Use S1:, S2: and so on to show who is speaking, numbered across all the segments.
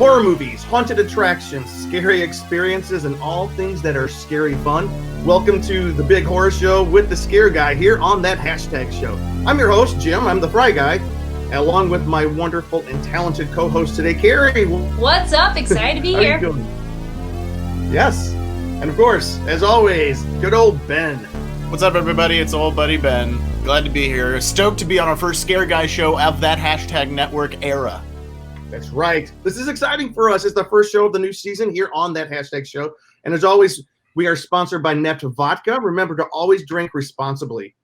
S1: Horror movies, haunted attractions, scary experiences, and all things that are scary fun. Welcome to the Big Horror Show with the Scare Guy here on that hashtag show. I'm your host, Jim. I'm the Fry Guy, along with my wonderful and talented co-host today, Carrie.
S2: What's up? Excited to be here.
S1: How you doing? Yes. And of course, as always, good old Ben.
S3: What's up, everybody? It's old buddy Ben. Glad to be here. Stoked to be on our first Scare Guy show of that hashtag network era.
S1: That's right. This is exciting for us. It's the first show of the new season here on that hashtag show. And as always, we are sponsored by Nept Vodka. Remember to always drink responsibly.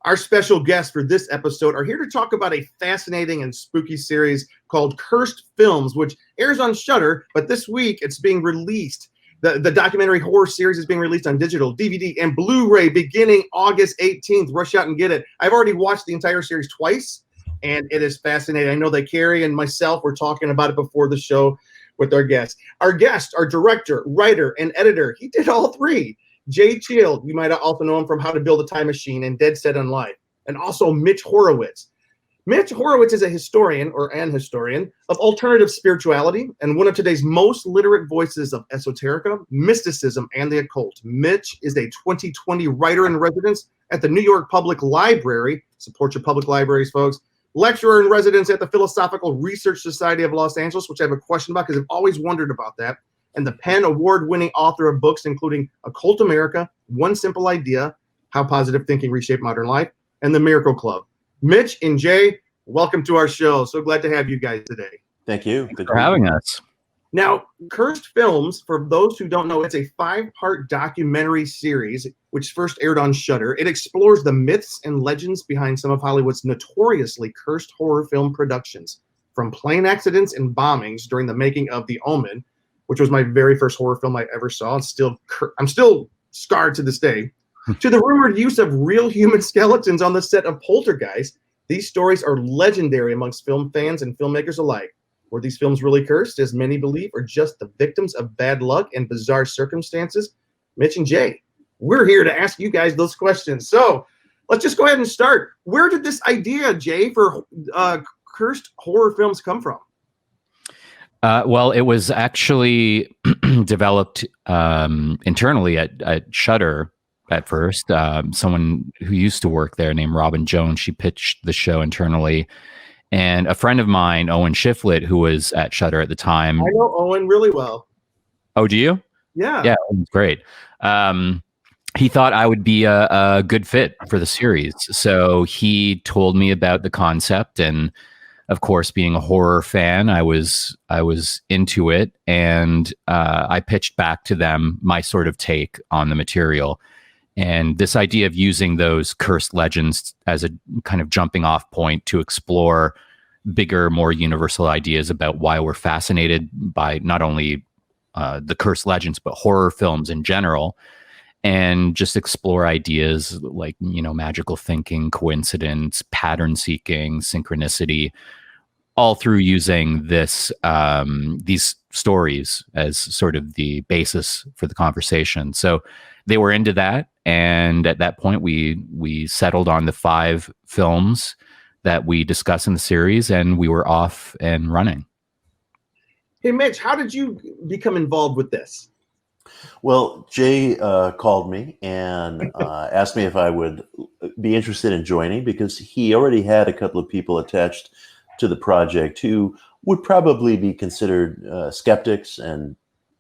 S1: Our special guests for this episode are here to talk about a fascinating and spooky series called Cursed Films, which airs on Shudder, but this week it's being released. The documentary horror series is being released on digital, DVD, and Blu-ray beginning August 18th. Rush out and get it. I've already watched the entire series twice, and it is fascinating. I know that Carrie and myself were talking about it before the show with our guests. Our guest, our director, writer, and editor, he did all three. Jay Cheel, you might also know him from How to Build a Time Machine and Dead Set on Life, and also Mitch Horowitz. Mitch Horowitz is a historian, or an historian, of alternative spirituality and one of today's most literate voices of esoterica, mysticism, and the occult. Mitch is a 2020 writer in residence at the New York Public Library. Support your public libraries, folks. Lecturer in residence at the Philosophical Research Society of Los Angeles, which I have a question about because I've always wondered about that. And the PEN Award-winning author of books including Occult America, One Simple Idea, How Positive Thinking Reshaped Modern Life, and The Miracle Club. Mitch and Jay, welcome to our show. So glad to have you guys today.
S4: Thank you.
S5: Thanks for having us.
S1: Now, Cursed Films, for those who don't know, it's a 5-part documentary series which first aired on Shudder. It explores the myths and legends behind some of Hollywood's notoriously cursed horror film productions, from plane accidents and bombings during the making of The Omen, which was my very first horror film I ever saw. I'm still scarred to this day, to the rumored use of real human skeletons on the set of Poltergeist. These stories are legendary amongst film fans and filmmakers alike. Were these films really cursed, as many believe, or just the victims of bad luck and bizarre circumstances? Mitch and Jay, we're here to ask you guys those questions. So let's just go ahead and start. Where did this idea, Jay, for cursed horror films come from?
S5: Well, it was actually developed internally at Shudder at first. Someone who used to work there named Robin Jones, she pitched the show internally. And a friend of mine, Owen Shiflett, who was at Shudder at the time.
S1: I know Owen really well.
S5: Oh, do you?
S1: Yeah.
S5: Yeah, Owen's great. He thought I would be a good fit for the series. So he told me about the concept. And of course, being a horror fan, I was into it. And I pitched back to them my sort of take on the material. And this idea of using those cursed legends as a kind of jumping off point to explore bigger, more universal ideas about why we're fascinated by not only the cursed legends, but horror films in general, and just explore ideas like, magical thinking, coincidence, pattern seeking, synchronicity, all through using these stories as sort of the basis for the conversation. So they were into that. And at that point, we settled on the 5 films that we discuss in the series, and we were off and running.
S1: Hey, Mitch, how did you become involved with this?
S4: Well, Jay called me and asked me if I would be interested in joining, because he already had a couple of people attached to the project who would probably be considered skeptics and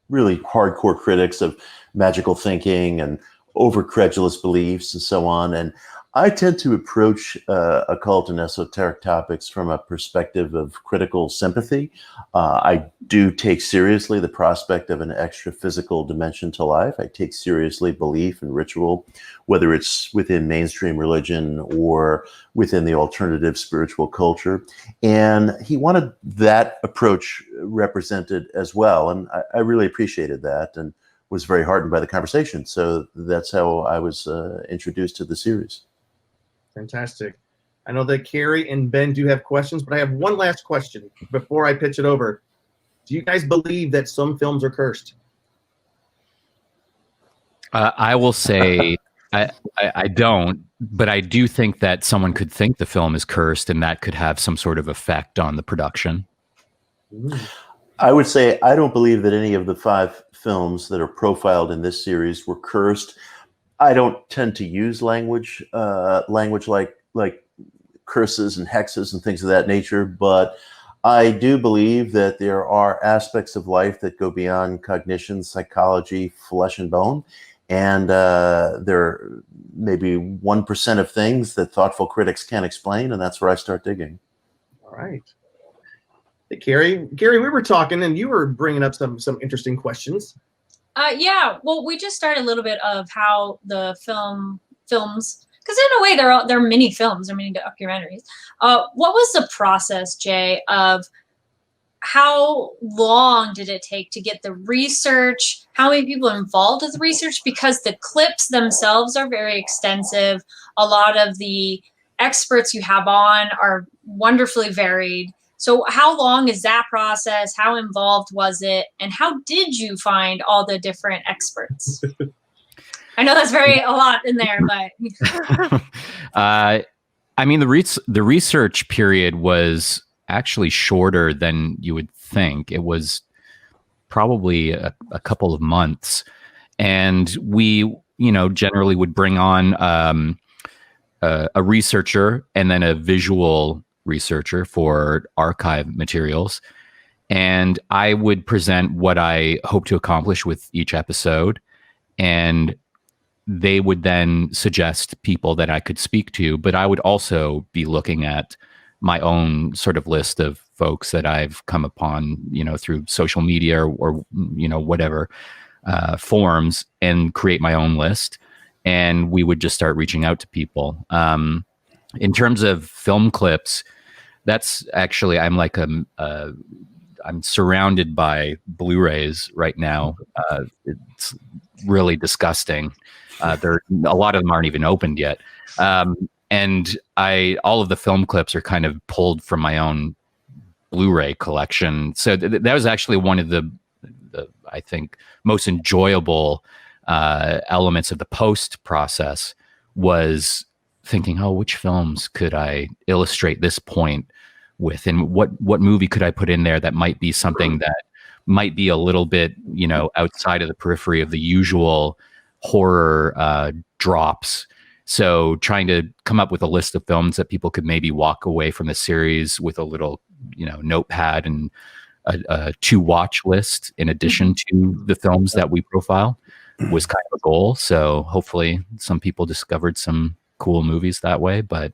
S4: really hardcore critics of magical thinking and over-credulous beliefs and so on. And I tend to approach occult and esoteric topics from a perspective of critical sympathy. I do take seriously the prospect of an extra physical dimension to life. I take seriously belief and ritual, whether it's within mainstream religion or within the alternative spiritual culture. And he wanted that approach represented as well. And I really appreciated that and was very heartened by the conversation. So that's how I was introduced to the series.
S1: Fantastic. I know that Carrie and Ben do have questions, but I have one last question before I pitch it over. Do you guys believe that some films are cursed?
S5: I will say I don't, but I do think that someone could think the film is cursed, and that could have some sort of effect on the production.
S4: I would say I don't believe that any of the 5 films that are profiled in this series were cursed. I don't tend to use language like curses and hexes and things of that nature, but I do believe that there are aspects of life that go beyond cognition, psychology, flesh and bone, and there may be 1% of things that thoughtful critics can't explain, and that's where I start digging.
S1: All right. Hey, Carrie, we were talking, and you were bringing up some interesting questions.
S2: Yeah. Well, we just started a little bit of how the films, because in a way they're mini films, they're mini documentaries. What was the process, Jay, of how long did it take to get the research? How many people are involved with the research? Because the clips themselves are very extensive. A lot of the experts you have on are wonderfully varied. So how long is that process? How involved was it? And how did you find all the different experts? I know that's a lot in there, but
S5: I mean, the research period was actually shorter than you would think. It was probably a couple of months, and we, generally would bring on a researcher and then a visual researcher for archive materials, and I would present what I hope to accomplish with each episode, and they would then suggest people that I could speak to, but I would also be looking at my own sort of list of folks that I've come upon, through social media or whatever forums, and create my own list. And we would just start reaching out to people. In terms of film clips, that's actually, I'm surrounded by Blu-rays right now. It's really disgusting. A lot of them aren't even opened yet. And all of the film clips are kind of pulled from my own Blu-ray collection. So that was actually one of the I think most enjoyable elements of the post process, was thinking, which films could I illustrate this point with, and what movie could I put in there that might be something that might be a little bit, outside of the periphery of the usual horror drops. So trying to come up with a list of films that people could maybe walk away from the series with a little, notepad and a to-watch list in addition to the films that we profile was kind of a goal. So hopefully some people discovered some cool movies that way. But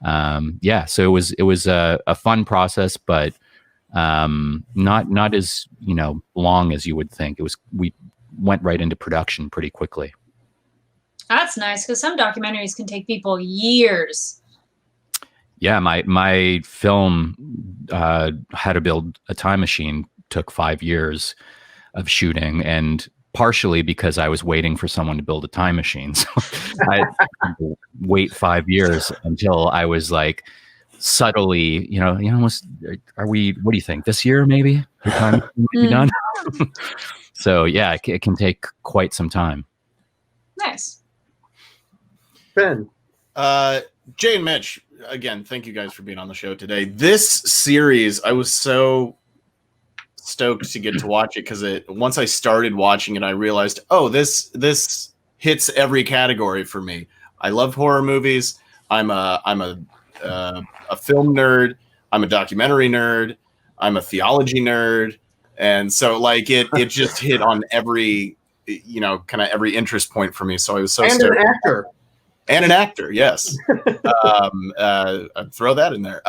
S5: so it was a fun process, but not as long as you would think. We went right into production pretty quickly.
S2: That's nice, because some documentaries can take people years.
S5: Yeah, my film, How to Build a Time Machine, took 5 years of shooting, and partially because I was waiting for someone to build a time machine. So I had to wait 5 years until I was like subtly, what do you think, this year maybe? The time machine might be done? So yeah, it can take quite some time.
S2: Nice.
S1: Ben.
S3: Jay and Mitch, again, thank you guys for being on the show today. This series, I was so stoked to get to watch it, because once I started watching it, I realized, this hits every category for me. I love horror movies. I'm a film nerd. I'm a documentary nerd. I'm a theology nerd, and so like it just hit on every kind of every interest point for me. So I was so stoked.
S1: An actor.
S3: And an actor, yes. I'd throw that in there.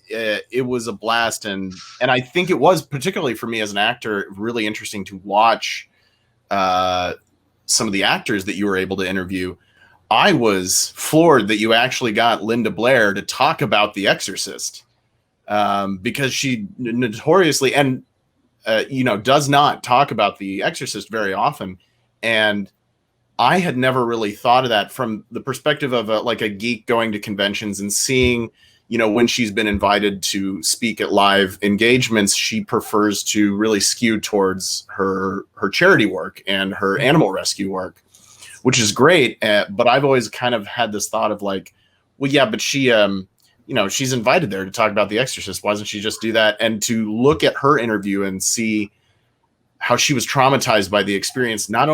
S3: It was a blast, and I think it was, particularly for me as an actor, really interesting to watch some of the actors that you were able to interview. I was floored that you actually got Linda Blair to talk about The Exorcist, because she notoriously does not talk about The Exorcist very often, and I had never really thought of that from the perspective of a geek going to conventions and seeing, when she's been invited to speak at live engagements, she prefers to really skew towards her charity work and her animal rescue work, which is great. But I've always kind of had this thought of like, well, yeah, but she she's invited there to talk about The Exorcist. Why doesn't she just do that? And to look at her interview and see how she was traumatized by the experience, not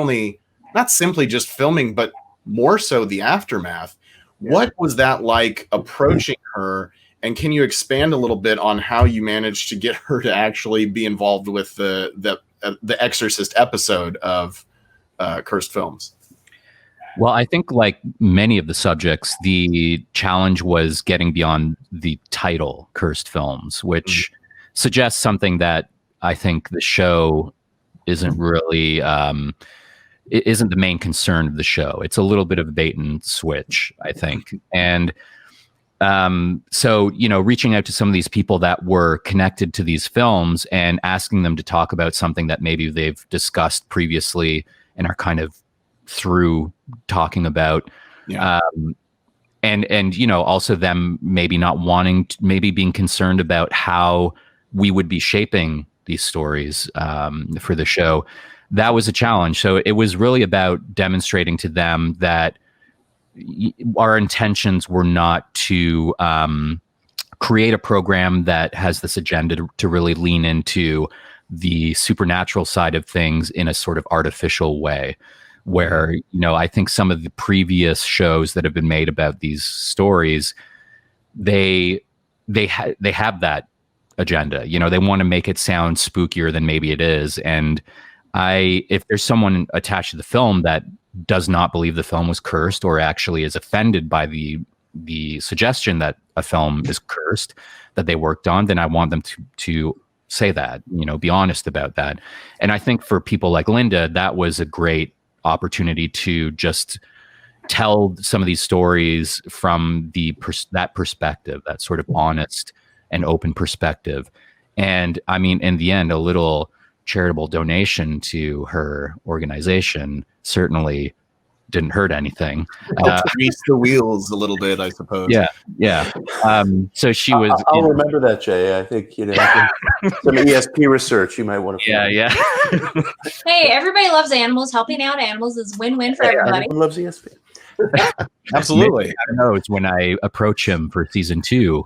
S3: simply just filming, but more so the aftermath. Yeah. What was that like approaching her? And can you expand a little bit on how you managed to get her to actually be involved with the Exorcist episode of Cursed Films?
S5: Well, I think like many of the subjects, the challenge was getting beyond the title Cursed Films, which suggests something that I think the show isn't really, it isn't the main concern of the show. It's a little bit of a bait and switch, I think. And so, reaching out to some of these people that were connected to these films and asking them to talk about something that maybe they've discussed previously and are kind of through talking about, and also them maybe not wanting to, maybe being concerned about how we would be shaping these stories for the show. That was a challenge. So it was really about demonstrating to them that our intentions were not to create a program that has this agenda to really lean into the supernatural side of things in a sort of artificial way, where, I think some of the previous shows that have been made about these stories, they have that agenda. They want to make it sound spookier than maybe it is. And if there's someone attached to the film that does not believe the film was cursed, or actually is offended by the suggestion that a film is cursed that they worked on, then I want them to say that, be honest about that. And I think for people like Linda, that was a great opportunity to just tell some of these stories from that perspective, that sort of honest and open perspective. And I mean, in the end, a little charitable donation to her organization certainly didn't hurt anything.
S3: Grease the wheels a little bit, I suppose.
S5: Yeah. So she was.
S4: I'll remember that, Jay. I think some ESP research you might want to.
S5: Yeah.
S2: Hey, everybody loves animals. Helping out animals is win-win for everybody.
S4: Everyone loves ESP.
S3: Absolutely.
S5: I know it's when I approach him for season 2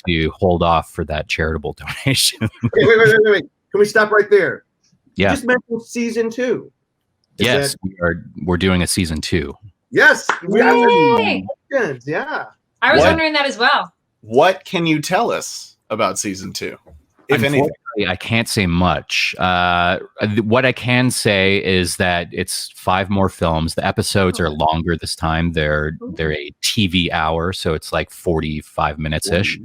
S5: to hold off for that charitable donation.
S1: Wait. Can we stop right there?
S5: Yeah.
S1: You just mentioned season 2.
S5: Yes, we're doing a season 2.
S1: Yes.
S2: Yay!
S1: Yeah.
S2: I was wondering that as well.
S3: What can you tell us about season 2? If anything.
S5: I can't say much. What I can say is that it's 5 more films. The episodes are longer this time. They're a TV hour, so it's like 45 minutes ish.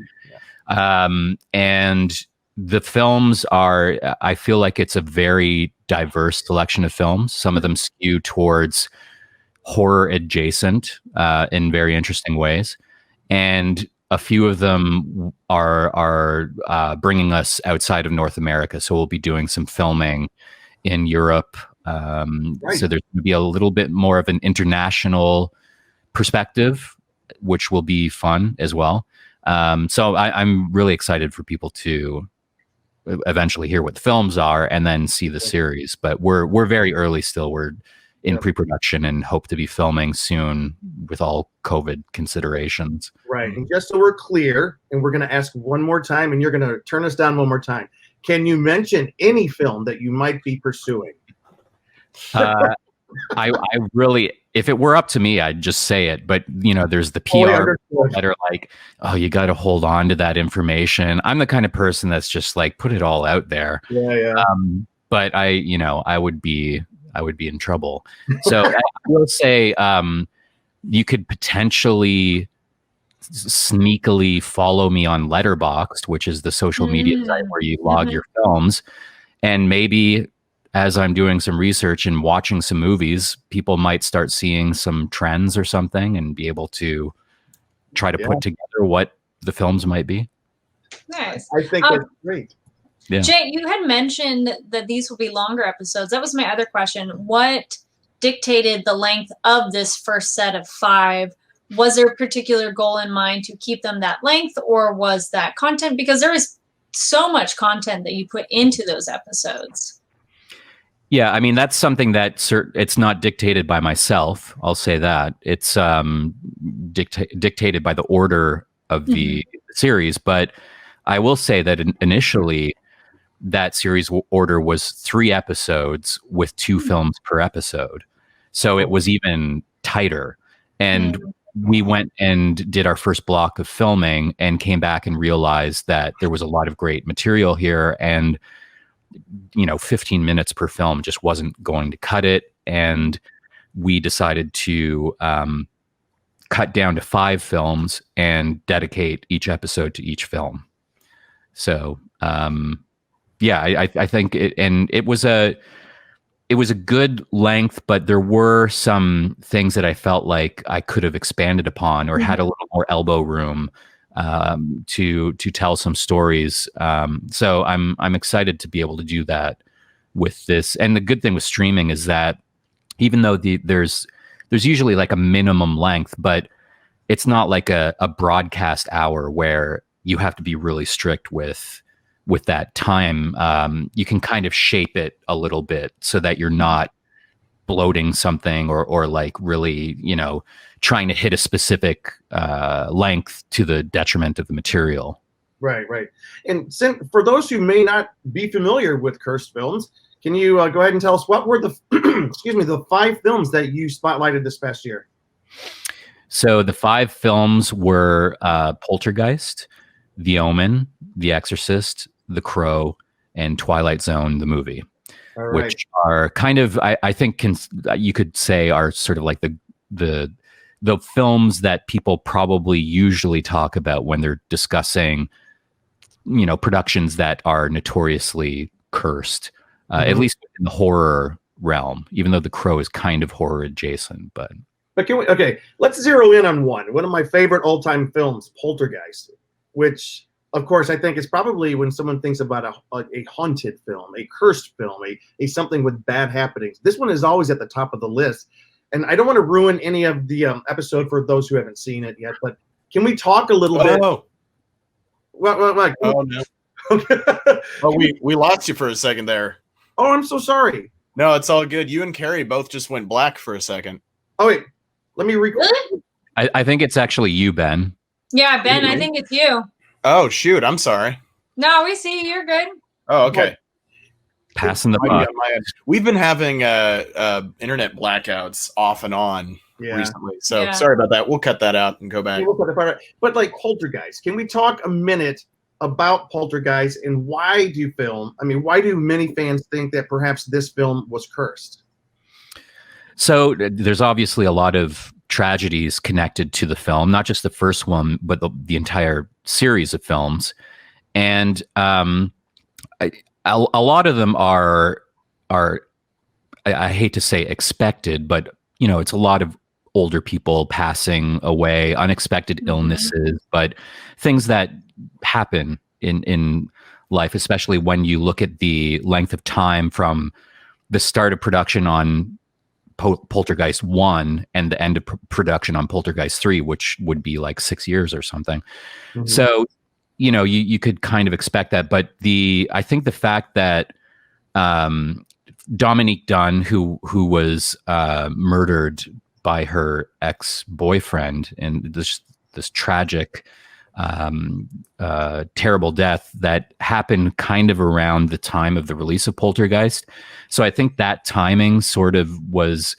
S5: And the films are, I feel like it's a very diverse selection of films. Some of them skew towards horror adjacent in very interesting ways. And a few of them are bringing us outside of North America. So we'll be doing some filming in Europe. So there's going to be a little bit more of an international perspective, which will be fun as well. So I'm really excited for people to eventually hear what the films are and then see the series. But we're very early still. We're in pre-production and hope to be filming soon with all COVID considerations.
S1: Right. And just so we're clear, and we're going to ask one more time, and you're going to turn us down one more time. Can you mention any film that you might be pursuing?
S5: I really, if it were up to me, I'd just say it. But, there's the PR that are like, oh, you got to hold on to that information. I'm the kind of person that's just like, put it all out there.
S1: Yeah.
S5: But I would be in trouble. So I will say you could potentially sneakily follow me on Letterboxd, which is the social media site where you log your films. And maybe as I'm doing some research and watching some movies, people might start seeing some trends or something and be able to try to put together what the films might be.
S2: Nice.
S1: I think that's great.
S5: Yeah.
S2: Jay, you had mentioned that these will be longer episodes. That was my other question. What dictated the length of this first set of 5? Was there a particular goal in mind to keep them that length, or was that content? Because there is so much content that you put into those episodes.
S5: Yeah, I mean, that's something that it's not dictated by myself. I'll say that. It's dictated by the order of the series. But I will say that initially that series order was 3 episodes with 2 films per episode. So it was even tighter. And we went and did our first block of filming and came back and realized that there was a lot of great material here. And, 15 minutes per film just wasn't going to cut it. And we decided to cut down to 5 films and dedicate each episode to each film. So, I think it was a good length, but there were some things that I felt like I could have expanded upon or had a little more elbow room to tell some stories. So I'm excited to be able to do that with this. And the good thing with streaming is that even though there's usually like a minimum length, but it's not like a broadcast hour where you have to be really strict with that time. You can kind of shape it a little bit so that you're not bloating something or like really, trying to hit a specific length to the detriment of the material.
S1: Right. And for those who may not be familiar with cursed films, can you go ahead and tell us what were the the 5 films that you spotlighted this past year?
S5: So the 5 films were Poltergeist, The Omen, The Exorcist, The Crow, and Twilight Zone, the movie, which are kind of, I think you could say are sort of like the films that people probably usually talk about when they're discussing, productions that are notoriously cursed, at least in the horror realm, even though The Crow is kind of horror adjacent. But let's zero in on one of my favorite all-time films, Poltergeist, which of course I think is probably when someone thinks about a haunted film, a cursed film, a something with bad happenings. This one is always at the top of the list. And I don't want to ruin any of the episode for those who haven't seen it yet, but can we talk a little bit? What?
S3: Oh, no. We lost you for a second there.
S1: Oh, I'm so sorry.
S3: No, it's all good. You and Carrie both just went black for a second.
S1: Oh, wait. Let me record.
S2: Really?
S5: I think it's actually you, Ben.
S2: Yeah, Ben, I think it's you.
S3: Oh, shoot. I'm sorry.
S2: No, we see you. You're good.
S3: Oh, okay.
S5: Passing the buck.
S3: We've been having internet blackouts off and on recently. So sorry about that. We'll cut that out and go back.
S1: But like Poltergeist, can we talk a minute about Poltergeist and why do many fans think that perhaps this film was cursed?
S5: So there's obviously a lot of tragedies connected to the film, not just the first one, but the entire series of films. And a lot of them are I hate to say expected, but it's a lot of older people passing away, unexpected illnesses, but things that happen in life, especially when you look at the length of time from the start of production on Poltergeist 1 and the end of production on Poltergeist 3, which would be like 6 years or something. So you could kind of expect that, but I think the fact that Dominique Dunne, who was murdered by her ex-boyfriend in this tragic, terrible death that happened kind of around the time of the release of Poltergeist. So I think that timing sort of was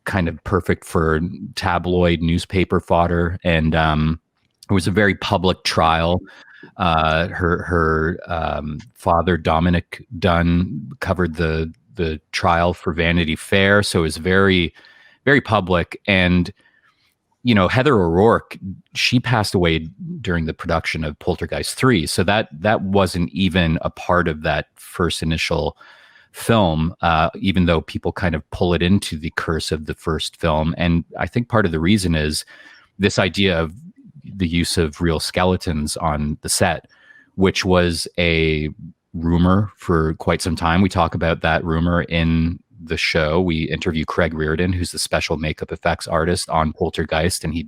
S5: kind of perfect for tabloid newspaper fodder, and it was a very public trial. Her father, Dominic Dunne, covered the trial for Vanity Fair, so it was very, very public. And Heather O'Rourke, she passed away during the production of Poltergeist 3, so that wasn't even a part of that first initial film, even though people kind of pull it into the curse of the first film. And I think part of the reason is this idea of the use of real skeletons on the set, which was a rumor for quite some time. We talk about that rumor in the show. We interview Craig Reardon, who's the special makeup effects artist on Poltergeist, and he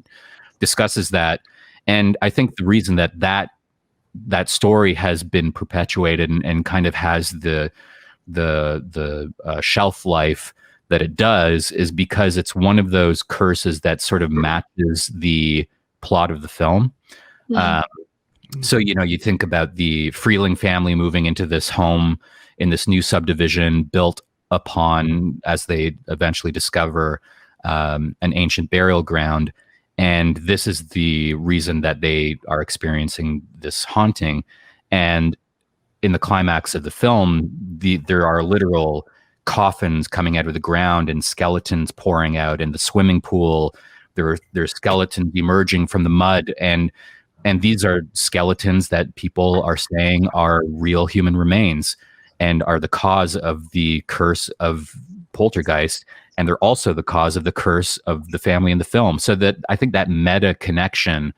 S5: discusses that. And I think the reason that story has been perpetuated and kind of has the shelf life that it does is because it's one of those curses that sort of matches the plot of the film.
S2: Mm.
S5: So, you think about the Freeling family moving into this home in this new subdivision built upon, as they eventually discover, an ancient burial ground. And this is the reason that they are experiencing this haunting. And in the climax of the film, there are literal coffins coming out of the ground and skeletons pouring out in the swimming pool. There's skeletons emerging from the mud, and these are skeletons that people are saying are real human remains and are the cause of the curse of Poltergeist. And they're also the cause of the curse of the family in the film. So that I think that meta connection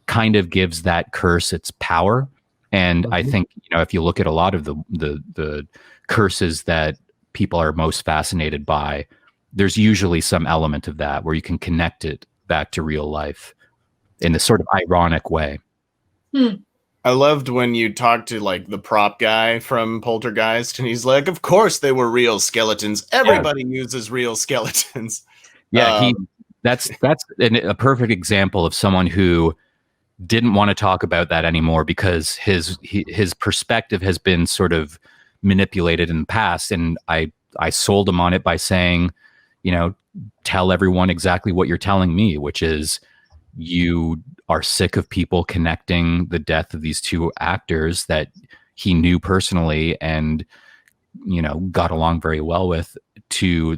S5: kind of gives that curse its power. And I think, if you look at a lot of the curses that people are most fascinated by, there's usually some element of that where you can connect it back to real life in this sort of ironic way.
S3: I loved when you talked to like the prop guy from Poltergeist, and he's like, "Of course they were real skeletons. Everybody uses real skeletons."
S5: Yeah, that's a perfect example of someone who didn't want to talk about that anymore because his perspective has been sort of manipulated in the past. And I sold him on it by saying, tell everyone exactly what you're telling me, which is you are sick of people connecting the death of these two actors that he knew personally and, got along very well with, to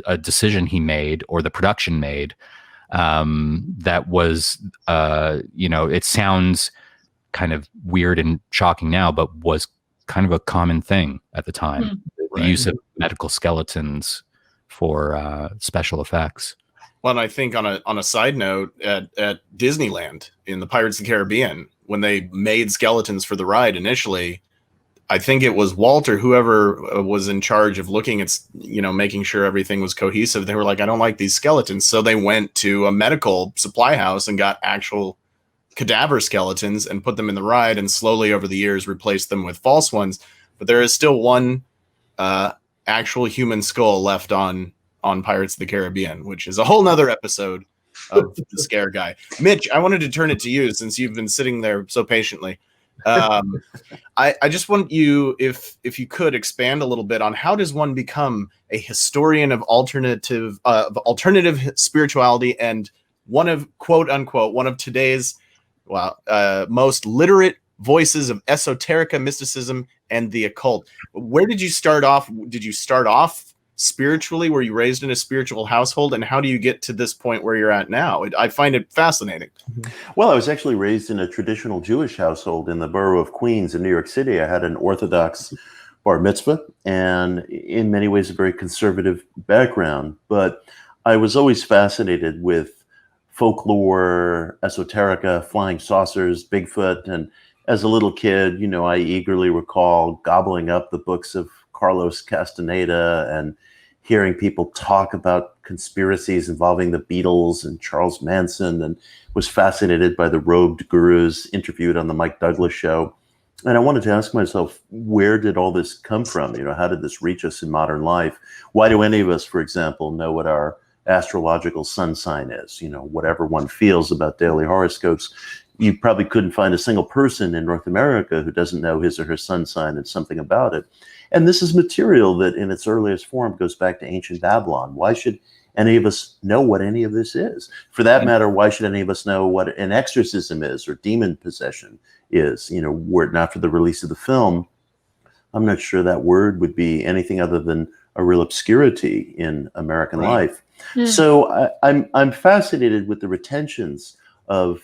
S5: a decision he made or the production made. That was, it sounds kind of weird and shocking now, but was kind of a common thing at the time. The use of medical skeletons for special effects.
S3: Well, and I think on a side note, at Disneyland in the Pirates of the Caribbean, when they made skeletons for the ride initially, I think it was Walter, whoever was in charge of looking at, making sure everything was cohesive. They were like, I don't like these skeletons. So they went to a medical supply house and got actual cadaver skeletons and put them in the ride, and slowly over the years replaced them with false ones. But there is still one actual human skull left on Pirates of the Caribbean, which is a whole nother episode of the Scare Guy. Mitch, I wanted to turn it to you since you've been sitting there so patiently. I just want you, if you could, expand a little bit on how does one become a historian of alternative spirituality and one of, quote unquote, one of today's most literate voices of esoterica, mysticism, and the occult. Where did you start off? Did you start off spiritually? Were you raised in a spiritual household? And how do you get to this point where you're at now? I find it fascinating.
S4: Well, I was actually raised in a traditional Jewish household in the borough of Queens in New York City. I had an Orthodox bar mitzvah and in many ways a very conservative background. But I was always fascinated with folklore, esoterica, flying saucers, Bigfoot. And as a little kid, I eagerly recall gobbling up the books of Carlos Castaneda and hearing people talk about conspiracies involving the Beatles and Charles Manson, and was fascinated by the robed gurus interviewed on the Mike Douglas show. And I wanted to ask myself, where did all this come from? How did this reach us in modern life? Why do any of us, for example, know what our astrological sun sign is? Whatever one feels about daily horoscopes, you probably couldn't find a single person in North America who doesn't know his or her sun sign and something about it. And this is material that in its earliest form goes back to ancient Babylon. Why should any of us know what any of this is? For that matter, why should any of us know what an exorcism is or demon possession is? Were it not for the release of the film, I'm not sure that word would be anything other than a real obscurity in American life. So I'm fascinated with the retentions of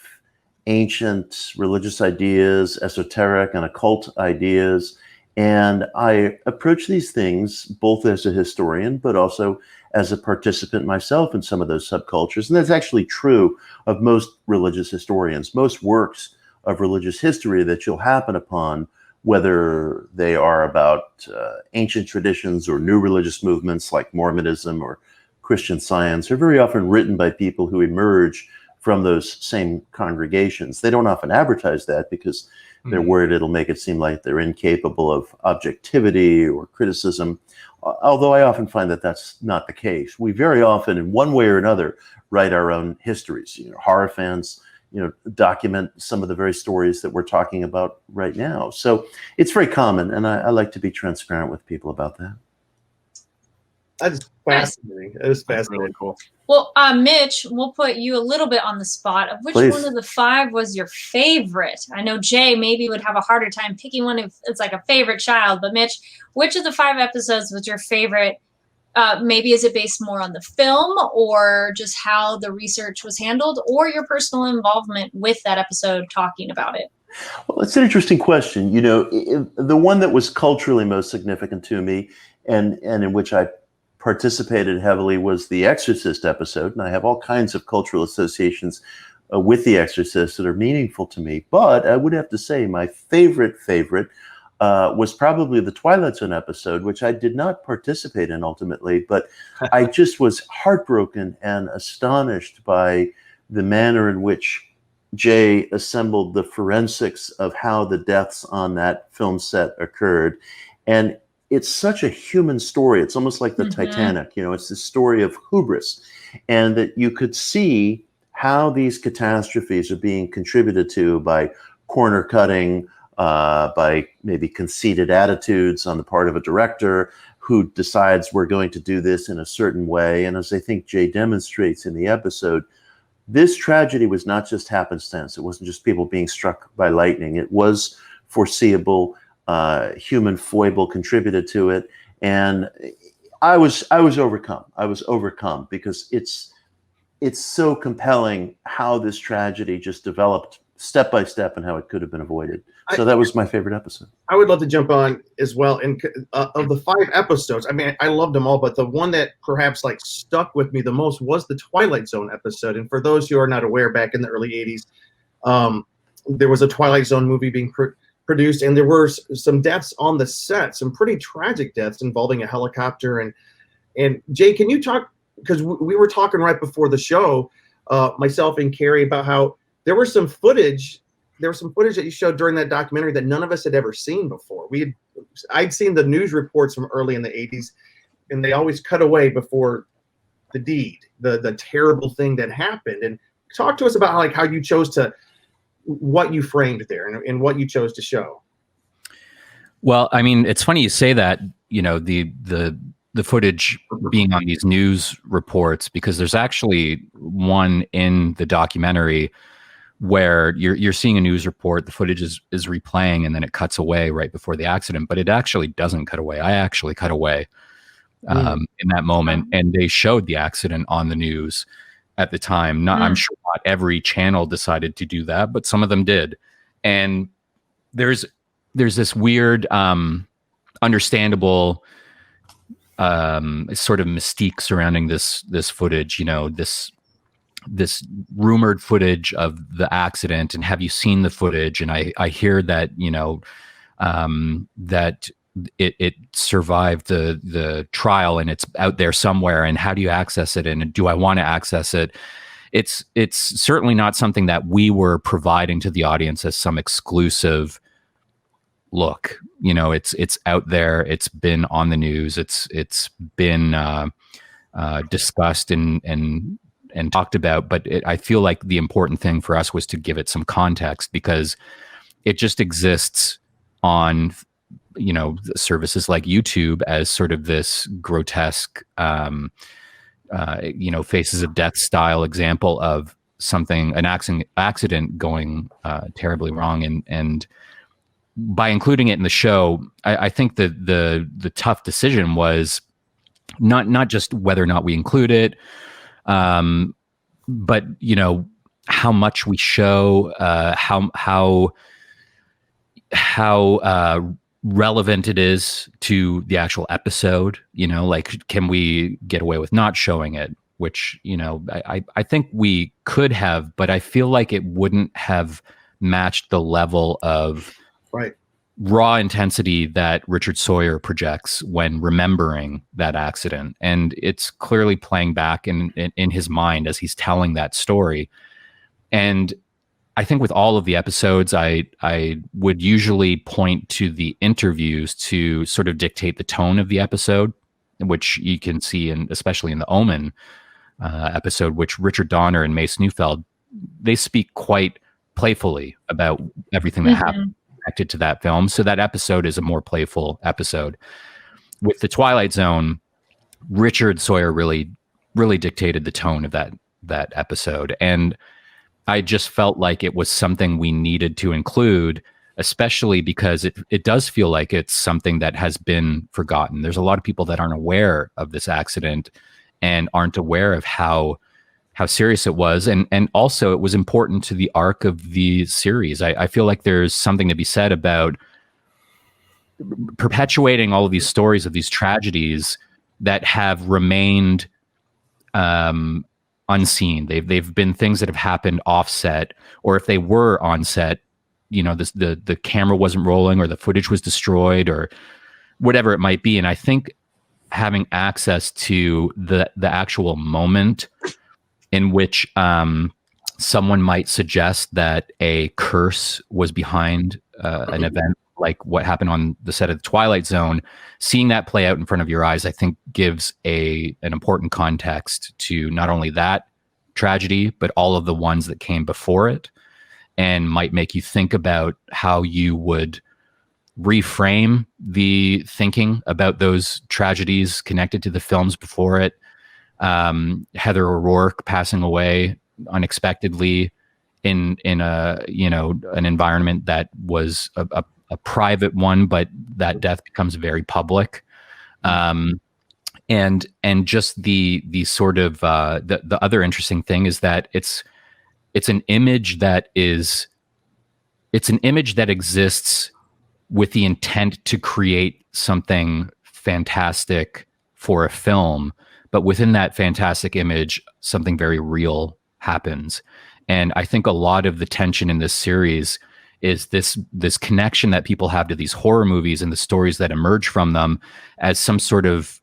S4: ancient religious ideas, esoteric and occult ideas. And I approach these things both as a historian, but also as a participant myself in some of those subcultures. And that's actually true of most religious historians. Most works of religious history that you'll happen upon, whether they are about ancient traditions or new religious movements like Mormonism or Christian Science, are very often written by people who emerge from those same congregations. They don't often advertise that because they're worried it'll make it seem like they're incapable of objectivity or criticism, although I often find that that's not the case. We very often, in one way or another, write our own histories. Horror fans document some of the very stories that we're talking about right now. So it's very common, and I like to be transparent with people about that.
S1: That's fascinating. That is
S3: That's
S1: fascinating.
S3: really cool.
S2: Well, Mitch, we'll put you a little bit on the spot of which
S4: Please.
S2: one of the 5 was your favorite. I know Jay maybe would have a harder time picking one if it's like a favorite child, but Mitch, which of the 5 episodes was your favorite? Maybe is it based more on the film or just how the research was handled or your personal involvement with that episode talking about it?
S4: Well, it's an interesting question. The one that was culturally most significant to me and in which I participated heavily was the Exorcist episode. And I have all kinds of cultural associations with the Exorcist that are meaningful to me. But I would have to say my favorite was probably the Twilight Zone episode, which I did not participate in ultimately, but I just was heartbroken and astonished by the manner in which Jay assembled the forensics of how the deaths on that film set occurred. And it's such a human story. It's almost like the Titanic, it's the story of hubris, and that you could see how these catastrophes are being contributed to by corner cutting, by maybe conceited attitudes on the part of a director who decides we're going to do this in a certain way. And as I think Jay demonstrates in the episode, this tragedy was not just happenstance. It wasn't just people being struck by lightning. It was foreseeable. Human foible contributed to it, and I was overcome. I was overcome because it's so compelling how this tragedy just developed step by step and how it could have been avoided. So that was my favorite episode.
S1: I would love to jump on as well. And of the 5 episodes, I mean, I loved them all, but the one that perhaps like stuck with me the most was the Twilight Zone episode. And for those who are not aware, back in the early 80s, there was a Twilight Zone movie being produced, and there were some deaths on the set, some pretty tragic deaths involving a helicopter. And Jay, can you talk, because we were talking right before the show, myself and Carrie, about how there was some footage that you showed during that documentary that none of us had ever seen before. I'd seen the news reports from early in the 80s, and they always cut away before the deed, the terrible thing that happened. And talk to us about how you chose what you framed there and what you chose to show.
S5: Well, I mean, it's funny you say that, the footage being on these news reports, because there's actually one in the documentary where you're seeing a news report, the footage is replaying, and then it cuts away right before the accident, but it actually doesn't cut away. I actually cut away in that moment, and they showed the accident on the news at the time. I'm sure not every channel decided to do that, but some of them did. And there's this weird, understandable sort of mystique surrounding this footage. This rumored footage of the accident, and have you seen the footage? And I hear that that it survived the trial and it's out there somewhere, and how do you access it, and do I want to access it? It's certainly not something that we were providing to the audience as some exclusive look. It's out there, it's been on the news, it's been discussed and talked about, but I feel like the important thing for us was to give it some context, because it just exists on services like YouTube as sort of this grotesque faces of death style example of an accident going terribly wrong, and by including it in the show, I think that the tough decision was not just whether or not we include it, but how much we show, how relevant it is to the actual episode. Can we get away with not showing it? Which I think we could have, but I feel like it wouldn't have matched the level of raw intensity that Richard Sawyer projects when remembering that accident. And it's clearly playing back in his mind as he's telling that story. And I think with all of the episodes, I would usually point to the interviews to sort of dictate the tone of the episode, which you can see especially in the Omen episode, which Richard Donner and Mace Neufeld they speak quite playfully about everything that happened connected to that film. So that episode is a more playful episode. With the Twilight Zone, Richard Sawyer really dictated the tone of that episode, and I just felt like it was something we needed to include, especially because it does feel like it's something that has been forgotten. There's a lot of people that aren't aware of this accident and aren't aware of how serious it was, and also it was important to the arc of the series. I feel like there's something to be said about perpetuating all of these stories of these tragedies that have remained unseen. They've been things that have happened offset, or if they were on set, the camera wasn't rolling, or the footage was destroyed, or whatever it might be. And I think having access to the actual moment in which someone might suggest that a curse was behind an event like what happened on the set of the Twilight Zone, seeing that play out in front of your eyes, I think gives an important context to not only that tragedy, but all of the ones that came before it, and might make you think about how you would reframe the thinking about those tragedies connected to the films before it. Heather O'Rourke passing away unexpectedly in a an environment that was a private one, but that death becomes very public. And just the sort of the other interesting thing is that it's an image that exists with the intent to create something fantastic for a film, but within that fantastic image, something very real happens. And I think a lot of the tension in this series is this connection that people have to these horror movies and the stories that emerge from them as some sort of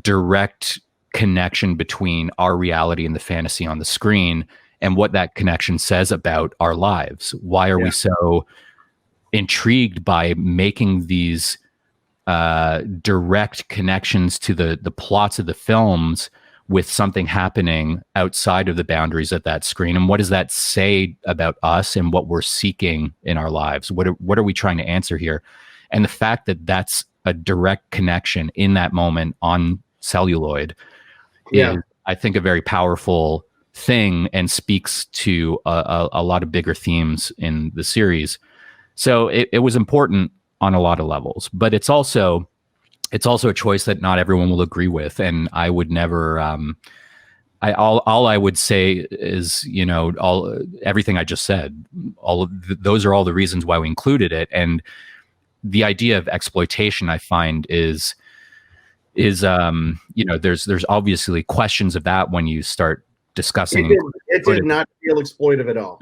S5: direct connection between our reality and the fantasy on the screen, and what that connection says about our lives. Why are we so intrigued by making these direct connections to the plots of the films with something happening outside of the boundaries of that screen? And what does that say about us and what we're seeking in our lives? What are we trying to answer here? And the fact that that's a direct connection in that moment on celluloid is, I think, a very powerful thing, and speaks to a lot of bigger themes in the series. So it was important on a lot of levels, but it's also a choice that not everyone will agree with. And I would never, all I would say is, everything I just said, those are all the reasons why we included it. And the idea of exploitation, I find, is there's obviously questions of that when you start discussing.
S1: It did not feel exploitive at all.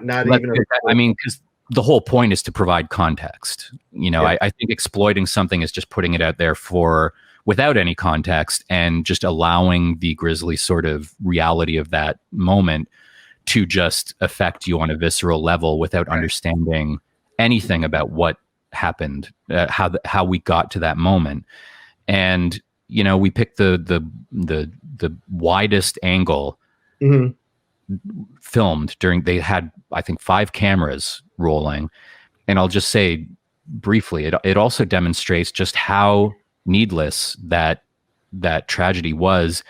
S1: Not even.
S5: I mean, because the whole point is to provide context. I think exploiting something is just putting it out there without any context, and just allowing the grisly sort of reality of that moment to just affect you on a visceral level without understanding anything about what happened, how we got to that moment. And we picked the widest angle filmed during. They had, I think, 5 cameras rolling, and I'll just say briefly, it also demonstrates just how needless that tragedy was,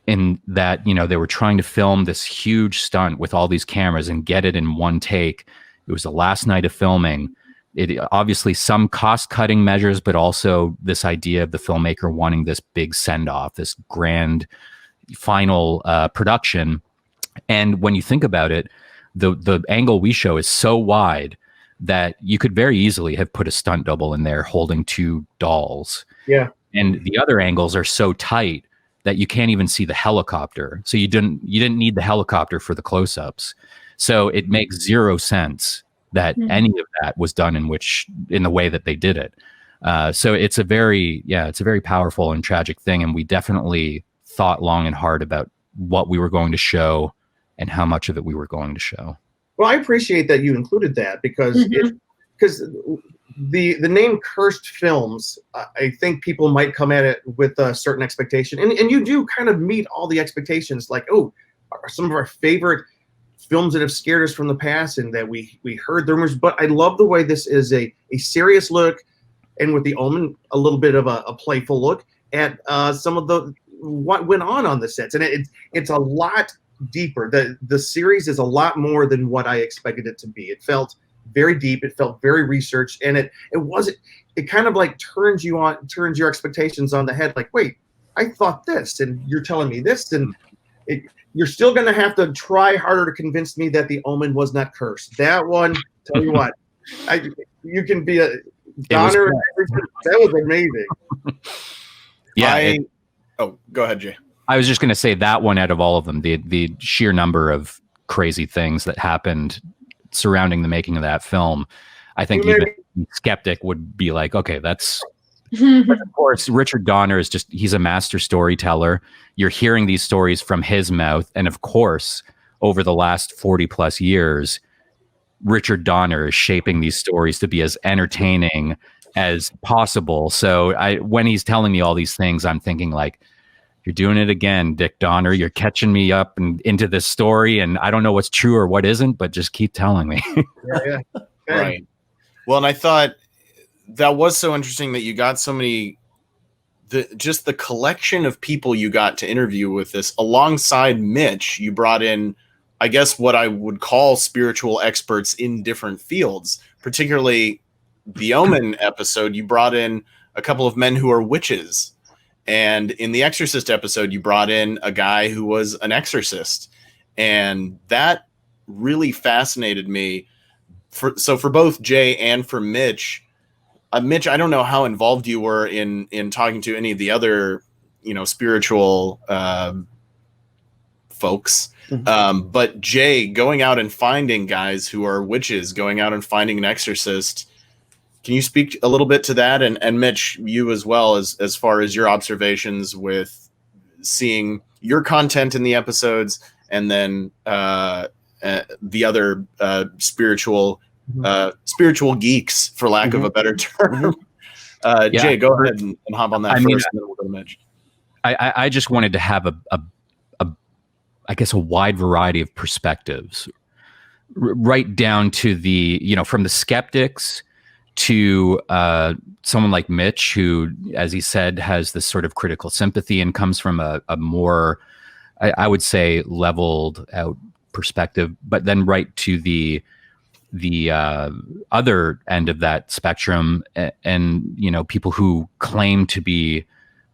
S5: in that they were trying to film this huge stunt with all these cameras and get it in one take. It was the last night of filming. It obviously some cost-cutting measures, but also this idea of the filmmaker wanting this big send-off, this grand final production. And when you think about it, the angle we show is so wide that you could very easily have put a stunt double in there holding 2 dolls.
S1: Yeah.
S5: And the other angles are so tight that you can't even see the helicopter. So you didn't need the helicopter for the close-ups. So it makes zero sense that any of that was done in the way that they did it. So it's a very powerful and tragic thing. And we definitely thought long and hard about what we were going to show and how much of it we were going to show.
S1: Well, I appreciate that you included that, because the name Cursed Films, I think people might come at it with a certain expectation, and you do kind of meet all the expectations. Like, some of our favorite films that have scared us from the past and that we heard the rumors. But I love the way this is a serious look, and with the Omen, a little bit of a playful look at some of what went on the sets. And it's a lot deeper. The series is a lot more than what I expected it to be. It felt very deep. It felt very researched, and it kind of like turns your expectations on the head. Like, wait, I thought this, and you're telling me this, and you're still going to have to try harder to convince me that the Omen was not cursed. That one, tell you what, you can be a Donner. That was amazing.
S5: Yeah.
S3: Go ahead, Jay.
S5: I was just going to say that one out of all of them, the sheer number of crazy things that happened surrounding the making of that film, I think even a skeptic would be like, okay, that's. But of course, Richard Donner he's a master storyteller. You're hearing these stories from his mouth. And of course, over the last 40 plus years, Richard Donner is shaping these stories to be as entertaining as possible. So when he's telling me all these things, I'm thinking like, you're doing it again, Dick Donner. You're catching me up and into this story, and I don't know what's true or what isn't, but just keep telling me.
S1: Yeah.
S3: Right. Well, and I thought that was so interesting that you got so many, just the collection of people you got to interview with this. Alongside Mitch, you brought in, I guess, what I would call spiritual experts in different fields, particularly the Omen episode. You brought in a couple of men who are witches. And in the Exorcist episode, you brought in a guy who was an exorcist. And that really fascinated me. For both Jay and for Mitch, Mitch, I don't know how involved you were in talking to any of the other, spiritual folks. Mm-hmm. But Jay, going out and finding guys who are witches, going out and finding an exorcist. Can you speak a little bit to that? And Mitch, you as well, as far as your observations with seeing your content in the episodes, and then the other spiritual geeks, for lack of a better term. Jay, go ahead and hop on that first, and then we'll go to Mitch.
S5: I just wanted to have I guess a wide variety of perspectives, right down to from the skeptics to someone like Mitch, who, as he said, has this sort of critical sympathy and comes from a more, I would say, leveled out perspective, but then right to the other end of that spectrum, and people who claim to be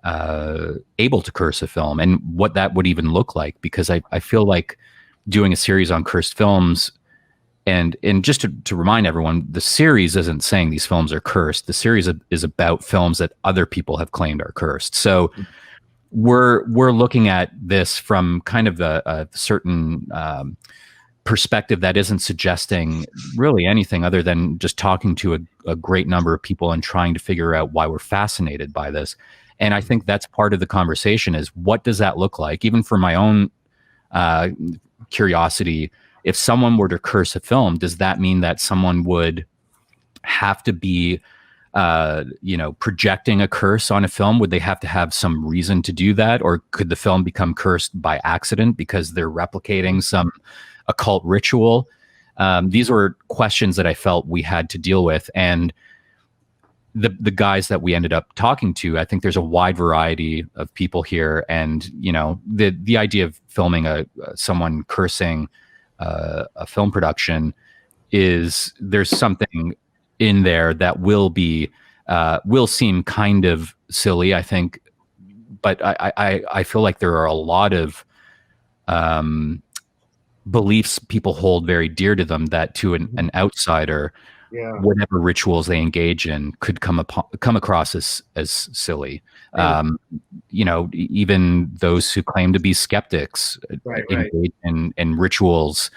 S5: able to curse a film, and what that would even look like, because I feel like doing a series on cursed films. And just to remind everyone, the series isn't saying these films are cursed. The series is about films that other people have claimed are cursed. So we're looking at this from kind of a certain perspective that isn't suggesting really anything other than just talking to a great number of people and trying to figure out why we're fascinated by this. And I think that's part of the conversation, is what does that look like? Even for my own curiosity, if someone were to curse a film, does that mean that someone would have to be, projecting a curse on a film? Would they have to have some reason to do that? Or could the film become cursed by accident because they're replicating some occult ritual? These were questions that I felt we had to deal with. And the guys that we ended up talking to, I think there's a wide variety of people here. And, the idea of filming someone cursing a film production there's something in there that will seem kind of silly, I think, but I feel like there are a lot of beliefs people hold very dear to them that to an outsider, whatever rituals they engage in could come across as silly. Even those who claim to be skeptics engage in rituals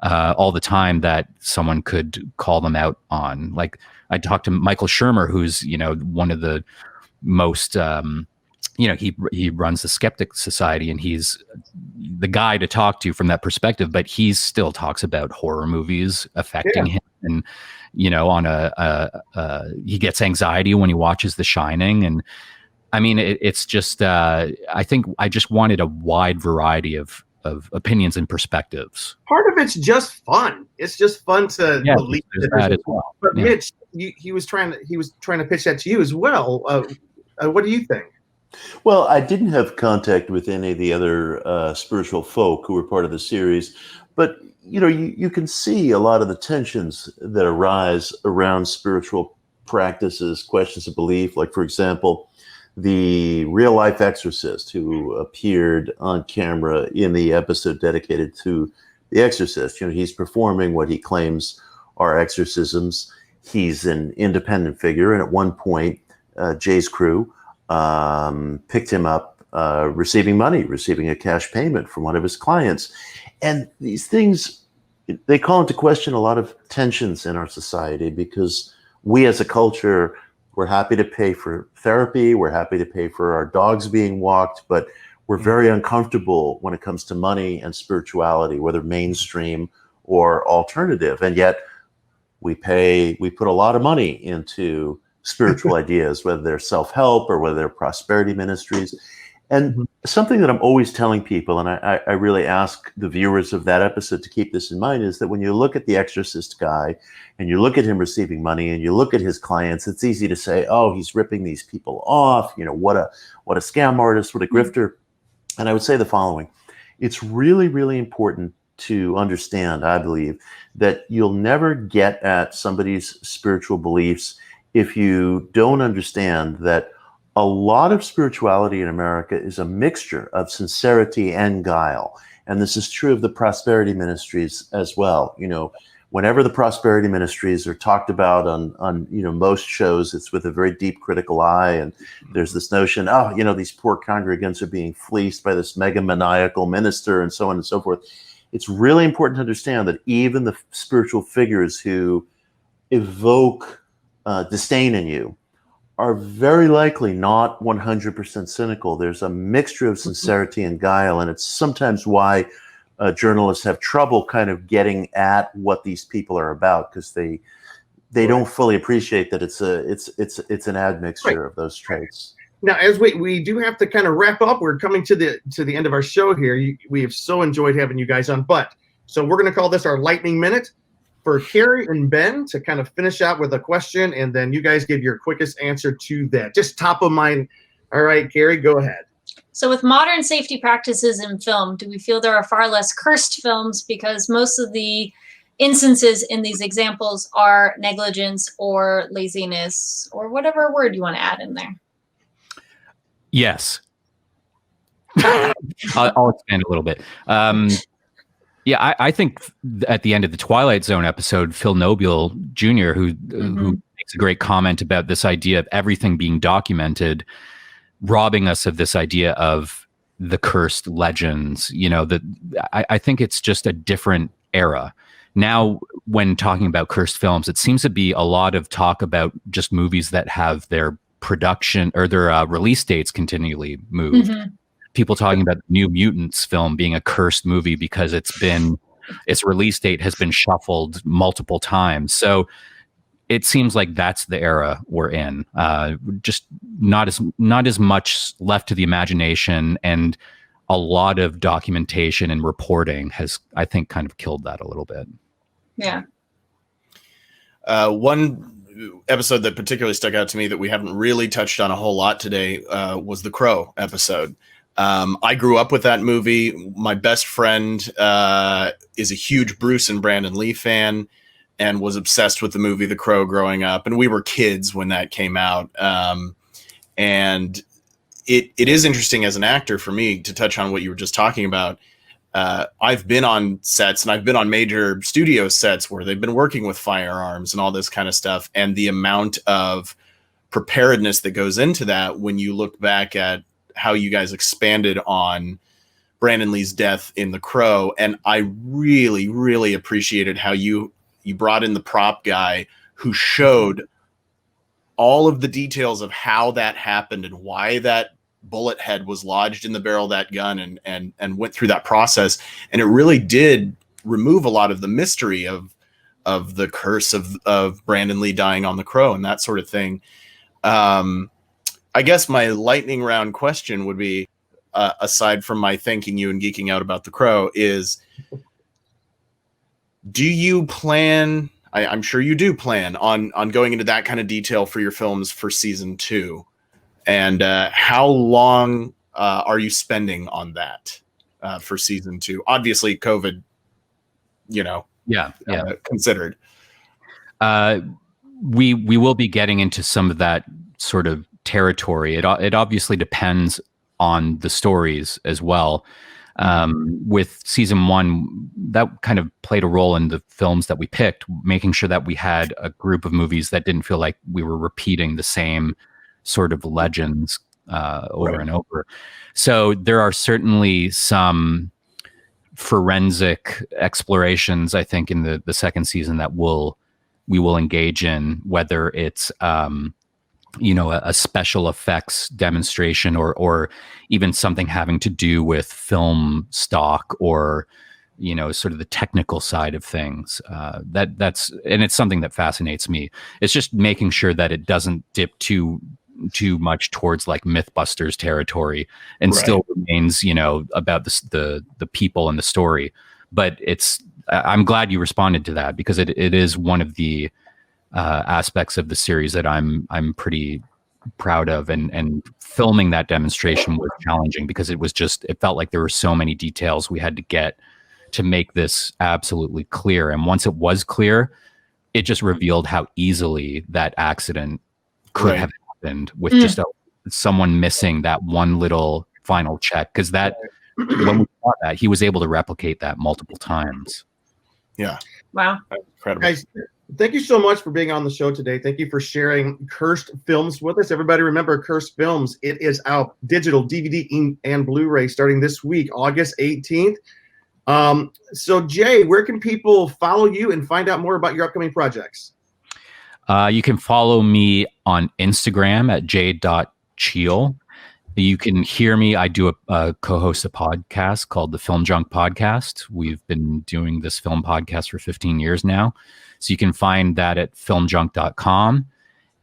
S5: all the time that someone could call them out on. Like, I talked to Michael Shermer, who's one of the most he runs the Skeptic Society, and he's the guy to talk to from that perspective, but he still talks about horror movies affecting him, and he gets anxiety when he watches The Shining. And I mean, it's just I think I just wanted a wide variety of opinions and perspectives.
S1: Part of it's just fun. It's just fun to believe that
S5: that as well.
S1: But
S5: Yeah.
S1: Mitch, he was trying to pitch that to you as well. What do you think?
S4: Well, I didn't have contact with any of the other spiritual folk who were part of the series, but you can see a lot of the tensions that arise around spiritual practices, questions of belief. Like, for example, the real life exorcist who appeared on camera in the episode dedicated to the Exorcist. He's performing what he claims are exorcisms. He's an independent figure, and at one point, Jay's crew picked him up, receiving a cash payment from one of his clients. And these things, they call into question a lot of tensions in our society, because we as a culture, we're happy to pay for therapy, we're happy to pay for our dogs being walked, but we're very uncomfortable when it comes to money and spirituality, whether mainstream or alternative. And yet we put a lot of money into spiritual ideas, whether they're self-help or whether they're prosperity ministries. And something that I'm always telling people, and I really ask the viewers of that episode to keep this in mind, is that when you look at the Exorcist guy and you look at him receiving money and you look at his clients, it's easy to say, oh, he's ripping these people off. What a scam artist, what a grifter. And I would say the following: it's really, really important to understand, I believe, that you'll never get at somebody's spiritual beliefs if you don't understand that a lot of spirituality in America is a mixture of sincerity and guile. And this is true of the prosperity ministries as well. Whenever the prosperity ministries are talked about on most shows, it's with a very deep critical eye. And there's this notion, these poor congregants are being fleeced by this megamaniacal minister and so on and so forth. It's really important to understand that even the spiritual figures who evoke disdain in you are very likely not 100% cynical. There's a mixture of sincerity and guile, and it's sometimes why journalists have trouble kind of getting at what these people are about, because they don't fully appreciate that it's an admixture of those traits.
S1: Now, as we do have to kind of wrap up, we're coming to the end of our show here. We have so enjoyed having you guys on, so we're going to call this our lightning minute for Carrie and Ben to kind of finish out with a question, and then you guys give your quickest answer to that. Just top of mind. All right, Carrie, go ahead.
S2: So with modern safety practices in film, do we feel there are far less cursed films because most of the instances in these examples are negligence or laziness or whatever word you want to add in there?
S5: Yes. I'll expand a little bit. Yeah, I think at the end of the Twilight Zone episode, Phil Nobile Jr., who makes a great comment about this idea of everything being documented, robbing us of this idea of the cursed legends. I think it's just a different era. Now, when talking about cursed films, it seems to be a lot of talk about just movies that have their production or their release dates continually moved. People talking about the New Mutants film being a cursed movie because its release date has been shuffled multiple times. So it seems like that's the era we're in. Just not as much left to the imagination, and a lot of documentation and reporting has, I think, kind of killed that a little bit.
S2: Yeah.
S3: One episode that particularly stuck out to me that we haven't really touched on a whole lot today was the Crow episode. I grew up with that movie. My best friend is a huge Bruce and Brandon Lee fan and was obsessed with the movie The Crow growing up. And we were kids when that came out. And it is interesting as an actor for me to touch on what you were just talking about. I've been on sets, and I've been on major studio sets where they've been working with firearms and all this kind of stuff. And the amount of preparedness that goes into that when you look back at how you guys expanded on Brandon Lee's death in The Crow. And I really, really appreciated how you brought in the prop guy who showed all of the details of how that happened and why that bullet head was lodged in the barrel of that gun and went through that process. And it really did remove a lot of the mystery of the curse of Brandon Lee dying on The Crow and that sort of thing. I guess my lightning round question would be, aside from my thanking you and geeking out about The Crow, is do you plan, I'm sure you do plan on going into that kind of detail for your films for season 2? And how long are you spending on that for season 2? Obviously, COVID, considered.
S5: We will be getting into some of that sort of territory. It obviously depends on the stories as well. With season 1, that kind of played a role in the films that we picked, making sure that we had a group of movies that didn't feel like we were repeating the same sort of legends over and over. So there are certainly some forensic explorations, I think, in the second season that we will engage in, whether it's a special effects demonstration or even something having to do with film stock or sort of the technical side of things. That's and it's something that fascinates me. It's just making sure that it doesn't dip too much towards like Mythbusters territory and still remains about the people and the story. But I'm glad you responded to that, because it is one of the aspects of the series that I'm pretty proud of, and filming that demonstration was challenging because it felt like there were so many details we had to get to make this absolutely clear. And once it was clear, it just revealed how easily that accident could have happened with just someone missing that one little final check. Because when we saw that, he was able to replicate that multiple times.
S3: Yeah.
S2: Wow.
S3: Incredible.
S1: Guys, thank you so much for being on the show today. Thank you for sharing Cursed Films with us. Everybody remember Cursed Films. It is out digital, DVD, and Blu-ray starting this week, August 18th. So Jay, where can people follow you and find out more about your upcoming projects?
S5: You can follow me on Instagram at j.cheel. You can hear me. I do a co-host a podcast called the Film Junk Podcast. We've been doing this film podcast for 15 years now. So you can find that at filmjunk.com.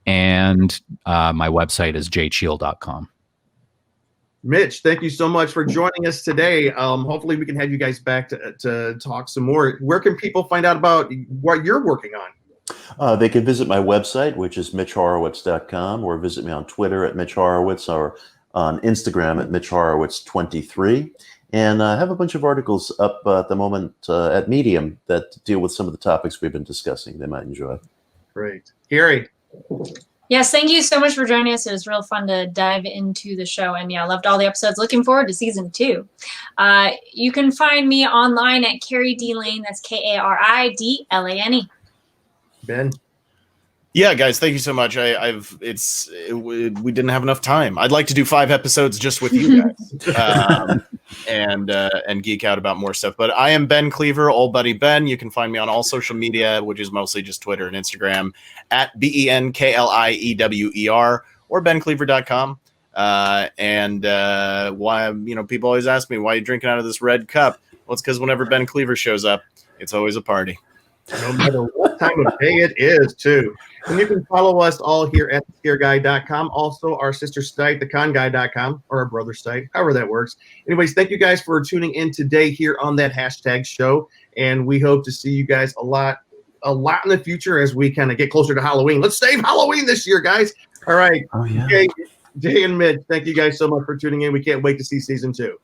S5: And my website is jcheel.com.
S1: Mitch, thank you so much for joining us today. Hopefully we can have you guys back to talk some more. Where can people find out about what you're working on?
S4: They can visit my website, which is mitchhorowitz.com, or visit me on Twitter at Mitch Horowitz, or on Instagram at Mitch Horowitz23. And I have a bunch of articles up at the moment at Medium that deal with some of the topics we've been discussing. They might enjoy.
S1: Great. Gary.
S2: Yes, thank you so much for joining us. It was real fun to dive into the show. And yeah, I loved all the episodes. Looking forward to season 2. You can find me online at Carrie D. Lane. That's KARIDLANE.
S1: Ben.
S3: Yeah, guys, thank you so much. We didn't have enough time. I'd like to do 5 episodes just with you guys, and geek out about more stuff. But I am Ben Cleaver, Old Buddy Ben. You can find me on all social media, which is mostly just Twitter and Instagram, at BENKLIEWER, or bencleaver.com. Why people always ask me, why are you drinking out of this red cup? Well, it's because whenever Ben Cleaver shows up, it's always a party.
S1: No matter what time of day it is, too. And you can follow us all here at thescareguy.com. Also, our sister site, theconguy.com, or our brother site, however that works. Anyways, thank you guys for tuning in today here on that hashtag show. And we hope to see you guys a lot in the future as we kind of get closer to Halloween. Let's save Halloween this year, guys. All right.
S4: Oh, yeah.
S1: Jay and Mitch, thank you guys so much for tuning in. We can't wait to see season 2.